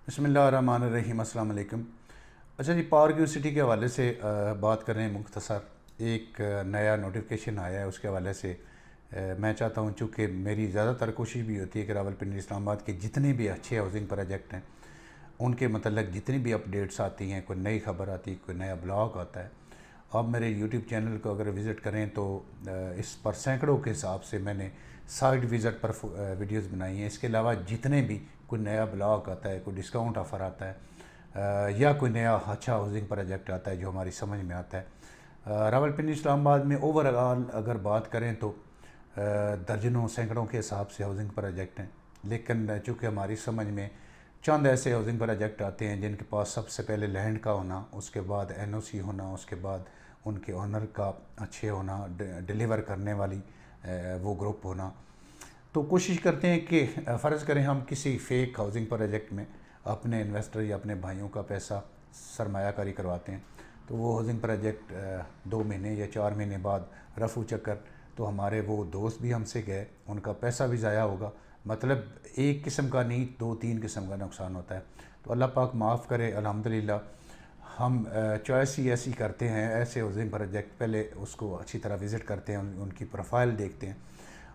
بسم اللہ الرحمن الرحیم، السلام علیکم۔ اچھا جی، پاور یونیورسٹی کے حوالے سے بات کر رہے ہیں مختصر۔ ایک نیا نوٹیفیکیشن آیا ہے، اس کے حوالے سے میں چاہتا ہوں، چونکہ میری زیادہ تر کوشش بھی ہوتی ہے کہ راولپنڈی اسلام آباد کے جتنے بھی اچھے ہاؤسنگ پروجیکٹ ہیں ان کے متعلق جتنی بھی اپڈیٹس آتی ہیں، کوئی نئی خبر آتی ہے، کوئی نیا بلاگ آتا ہے، آپ میرے یوٹیوب چینل کو اگر وزٹ کریں تو اس پر سینکڑوں کے حساب سے میں نے سائٹ وزٹ پر ویڈیوز بنائی ہیں۔ اس کے علاوہ جتنے بھی کوئی نیا بلاگ آتا ہے، کوئی ڈسکاؤنٹ آفر آتا ہے یا کوئی نیا اچھا ہاؤسنگ پروجیکٹ آتا ہے جو ہماری سمجھ میں آتا ہے، راولپنڈی اسلام آباد میں اوور آل اگر بات کریں تو درجنوں سینکڑوں کے حساب سے ہاؤسنگ پروجیکٹ ہیں، لیکن چونکہ ہماری سمجھ میں چند ایسے ہاؤسنگ پروجیکٹ آتے ہیں جن کے پاس سب سے پہلے لینڈ کا ہونا، اس کے بعد این او سی ہونا، اس کے بعد ان کے آنر کا اچھے ہونا، ڈیلیور کرنے والی وہ گروپ ہونا، تو کوشش کرتے ہیں کہ فرض کریں ہم کسی فیک ہاؤسنگ پروجیکٹ میں اپنے انویسٹر یا اپنے بھائیوں کا پیسہ سرمایہ کاری کرواتے ہیں، تو وہ ہاؤسنگ پروجیکٹ 2 مہینے یا 4 مہینے بعد رفو چکر تو ہمارے وہ دوست بھی ہم سے گئے، ان کا پیسہ بھی ضائع ہوگا، مطلب ایک قسم کا نہیں 2-3 قسم کا نقصان ہوتا ہے۔ تو اللہ پاک معاف کرے، الحمدللہ ہم چوائس ہی ایسی کرتے ہیں، ایسے ہاؤسنگ پروجیکٹ پہلے اس کو اچھی طرح وزٹ کرتے ہیں، ان کی پروفائل دیکھتے ہیں،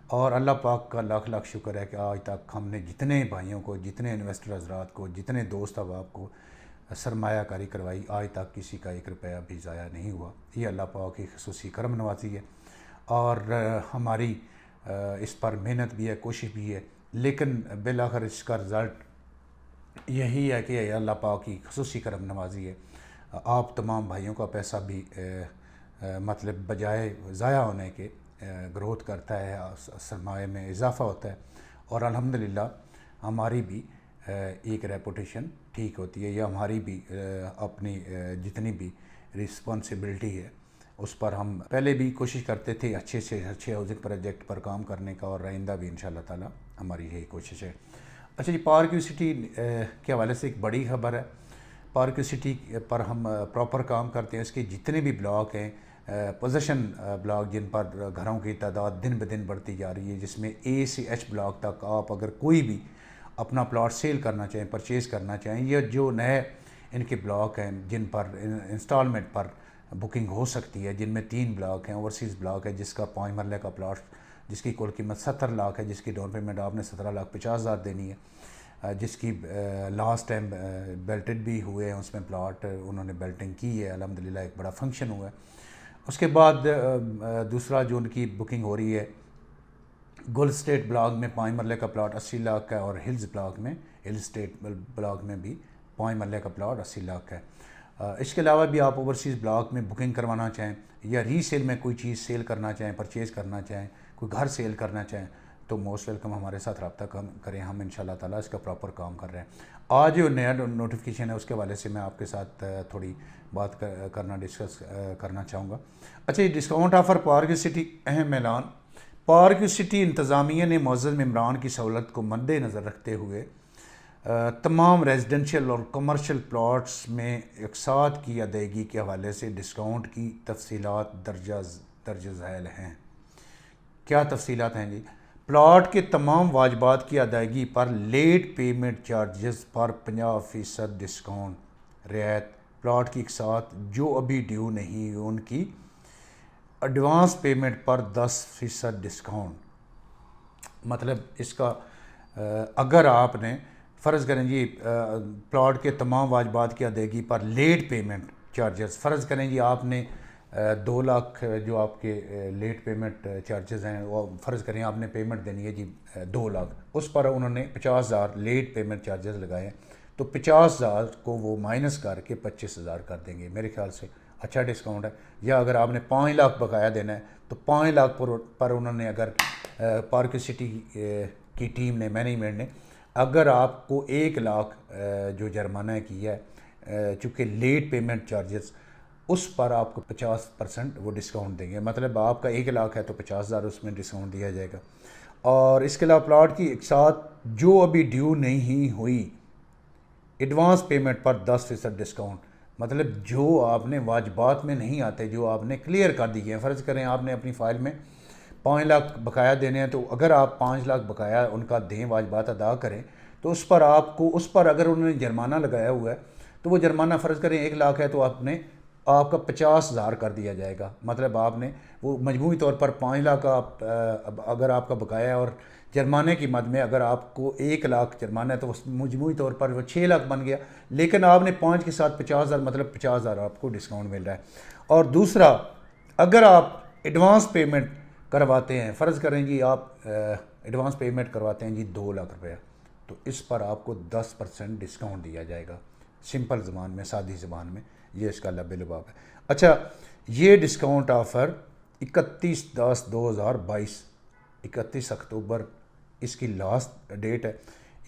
اور اللہ پاک کا لاکھ لاکھ شکر ہے کہ آج تک ہم نے جتنے بھائیوں کو، جتنے انویسٹر حضرات کو، جتنے دوست احباب کو سرمایہ کاری کروائی، آج تک کسی کا 1 روپیہ بھی ضائع نہیں ہوا۔ یہ اللہ پاک کی خصوصی کرم نوازی ہے، اور ہماری اس پر محنت بھی ہے، کوشش بھی ہے، لیکن بالآخر اس کا رزلٹ یہی ہے کہ اللہ پاک کی خصوصی کرم نوازی ہے۔ آپ تمام بھائیوں کا پیسہ بھی مطلب بجائے ضائع ہونے کے گروتھ کرتا ہے، سرمایہ میں اضافہ ہوتا ہے، اور الحمدللہ ہماری بھی ایک ریپوٹیشن ٹھیک ہوتی ہے، یا ہماری بھی اپنی جتنی بھی رسپانسبلٹی ہے اس پر ہم پہلے بھی کوشش کرتے تھے اچھے سے اچھے ہاؤسنگ پروجیکٹ پر کام کرنے کا، اور آئندہ بھی انشاءاللہ تعالی ہماری یہی کوشش ہے۔ اچھا جی، پارک یونیورسٹی کے حوالے سے ایک بڑی خبر ہے۔ پارک یونیورسٹی پر ہم پراپر کام کرتے ہیں، اس کے جتنے بھی بلاک ہیں، پوزیشن بلاک جن پر گھروں کی تعداد دن بدن بڑھتی جا رہی ہے، جس میں اے سے ایچ بلاک تک آپ اگر کوئی بھی اپنا پلاٹ سیل کرنا چاہیں، پرچیز کرنا چاہیں، یا جو نئے ان کے بلاک ہیں جن پر انسٹالمنٹ پر بکنگ ہو سکتی ہے، جن میں 3 بلاک ہیں، اوورسیز بلاک ہے جس کا 5 مرلے کا پلاٹ جس کی کل قیمت 70 لاکھ ہے، جس کی ڈاؤن پیمنٹ آپ نے 17,50,000 دینی ہے، جس کی لاسٹ ٹائم بیلٹڈ بھی ہوئے ہیں، اس میں پلاٹ انہوں نے بیلٹنگ کی ہے، الحمدللہ ایک بڑا فنکشن ہوا ہے۔ اس کے بعد دوسرا جو ان کی بکنگ ہو رہی ہے، گل اسٹیٹ بلاک میں 5 مرلے کا پلاٹ 80 لاکھ کا ہے، اور ہلز بلاک میں، ہل اسٹیٹ بلاک میں بھی 5 مرلے کا پلاٹ 80 لاکھ کا ہے۔ اس کے علاوہ بھی آپ اوورسیز بلاک میں بکنگ کروانا چاہیں، یا ری سیل میں کوئی چیز سیل کرنا چاہیں، پرچیز کرنا چاہیں، کوئی گھر سیل کرنا چاہیں، تو موسٹ ویلکم ہمارے ساتھ رابطہ کریں، ہم انشاءاللہ تعالیٰ اس کا پراپر کام کر رہے ہیں۔ آج جو نیا نوٹیفیکیشن ہے اس کے حوالے سے میں آپ کے ساتھ تھوڑی بات ڈسکس کرنا چاہوں گا۔ اچھا، یہ ڈسکاؤنٹ آفر پارک سٹی اہم اعلان۔ پارک سٹی انتظامیہ نے معزز ممبران کی سہولت کو مد نظر رکھتے ہوئے تمام ریزیڈنشل اور کمرشل پلاٹس میں اقساط کی ادائیگی کے حوالے سے ڈسکاؤنٹ کی تفصیلات درج ذیل ہیں۔ کیا تفصیلات ہیں جی؟ پلاٹ کے تمام واجبات کی ادائیگی پر لیٹ پیمنٹ چارجز پر 50% ڈسکاؤنٹ، رعایت، پلاٹ کی اقساط جو ابھی ڈیو نہیں ان کی ایڈوانس پیمنٹ پر 10% ڈسکاؤنٹ۔ مطلب اس کا اگر آپ نے فرض کریں جی پلاٹ کے تمام واجبات کی ادائیگی پر لیٹ پیمنٹ چارجز، فرض کریں جی آپ نے 2 لاکھ جو آپ کے لیٹ پیمنٹ چارجز ہیں، وہ فرض کریں آپ نے پیمنٹ دینی ہے جی 2 لاکھ، اس پر انہوں نے 50,000 لیٹ پیمنٹ چارجز لگائے ہیں، تو 50,000 کو وہ مائنس کر کے 25,000 کر دیں گے، میرے خیال سے اچھا ڈسکاؤنٹ ہے۔ یا اگر آپ نے 5 لاکھ بقایا دینا ہے تو 5 لاکھ پر انہوں نے اگر پارک سٹی کی ٹیم نے، مینجمنٹ نے اگر آپ کو 1 لاکھ جو جرمانہ کیا ہے چونکہ لیٹ پیمنٹ چارجز، اس پر آپ کو 50% وہ ڈسکاؤنٹ دیں گے، مطلب آپ کا 1 لاکھ ہے تو 50,000 اس میں ڈسکاؤنٹ دیا جائے گا۔ اور اس کے علاوہ پلاٹ کی اقساط جو ابھی ڈیو نہیں ہوئی، ایڈوانس پیمنٹ پر 10% ڈسکاؤنٹ، مطلب جو آپ نے واجبات میں نہیں آتے، جو آپ نے کلیئر کر دی ہیں، فرض کریں آپ نے اپنی فائل میں 5 لاکھ بقایا دینے ہیں، تو اگر آپ 5 لاکھ بقایا ان کا دیں، واجبات ادا کریں، تو تو اس پر آپ کو اگر انہوں نے جرمانہ لگایا ہوا ہے تو وہ جرمانہ فرض کریں 1 لاکھ ہے تو آپ کا 50,000 کر دیا جائے گا. مطلب آپ نے وہ مجموعی طور پر 5 لاکھ اگر آپ کا بقایا ہے اور جرمانے کی مد میں اگر آپ کو 1 لاکھ جرمانہ ہے تو مجموعی طور پر وہ 6 لاکھ بن گیا. لیکن آپ نے 5 کے ساتھ 50,000 مطلب 50,000 آپ کو ڈسکاؤنٹ مل رہا ہے. اور دوسرا اگر آپ ایڈوانس پیمنٹ کرواتے ہیں, فرض کریں جی آپ ایڈوانس پیمنٹ کرواتے ہیں جی 2 لاکھ روپیہ, تو اس پر آپ کو 10% ڈسکاؤنٹ دیا جائے گا. سمپل زبان میں, سادی زبان میں یہ اس کا لب لباب ہے. اچھا, یہ ڈسکاؤنٹ آفر 31/10/2022 31 اکتوبر اس کی لاسٹ ڈیٹ ہے.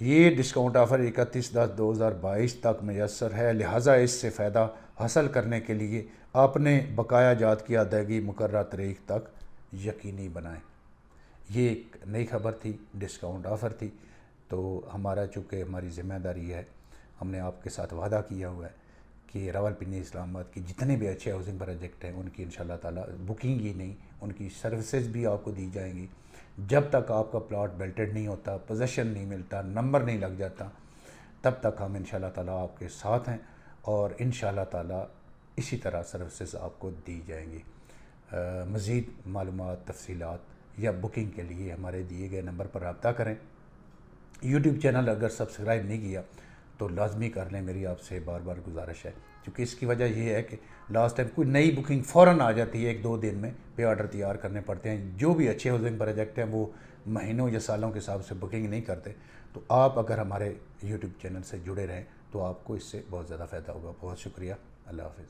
یہ ڈسکاؤنٹ آفر 31/10/2022 تک میسر ہے, لہٰذا اس سے فائدہ حاصل کرنے کے لیے اپنے بقایا جات کی ادائیگی مقررہ تاریخ تک یقینی بنائیں. یہ ایک نئی خبر تھی, ڈسکاؤنٹ آفر تھی. تو چونکہ ہماری ذمہ داری ہے, ہم نے آپ کے ساتھ وعدہ کیا ہوا ہے کہ راولپنڈی اسلام آباد کی جتنے بھی اچھے ہاؤسنگ پروجیکٹ ہیں ان کی انشاءاللہ تعالیٰ بکنگ ہی نہیں, ان کی سروسز بھی آپ کو دی جائیں گی. جب تک آپ کا پلاٹ بیلٹڈ نہیں ہوتا, پوزیشن نہیں ملتا, نمبر نہیں لگ جاتا, تب تک ہم انشاءاللہ تعالیٰ آپ کے ساتھ ہیں اور انشاءاللہ تعالیٰ اسی طرح سروسز آپ کو دی جائیں گی. مزید معلومات, تفصیلات یا بکنگ کے لیے ہمارے دیے گئے نمبر پر رابطہ کریں. یوٹیوب چینل اگر سبسکرائب نہیں کیا تو لازمی کر لیں, میری آپ سے بار بار گزارش ہے. کیونکہ اس کی وجہ یہ ہے کہ لاسٹ ٹائم کوئی نئی بکنگ فوراً آ جاتی ہے, 1-2 دن میں پے آرڈر تیار کرنے پڑتے ہیں. جو بھی اچھے ہاؤسنگ پروجیکٹ ہیں وہ مہینوں یا سالوں کے حساب سے بکنگ نہیں کرتے. تو آپ اگر ہمارے یوٹیوب چینل سے جڑے رہیں تو آپ کو اس سے بہت زیادہ فائدہ ہوگا. بہت شکریہ, اللہ حافظ.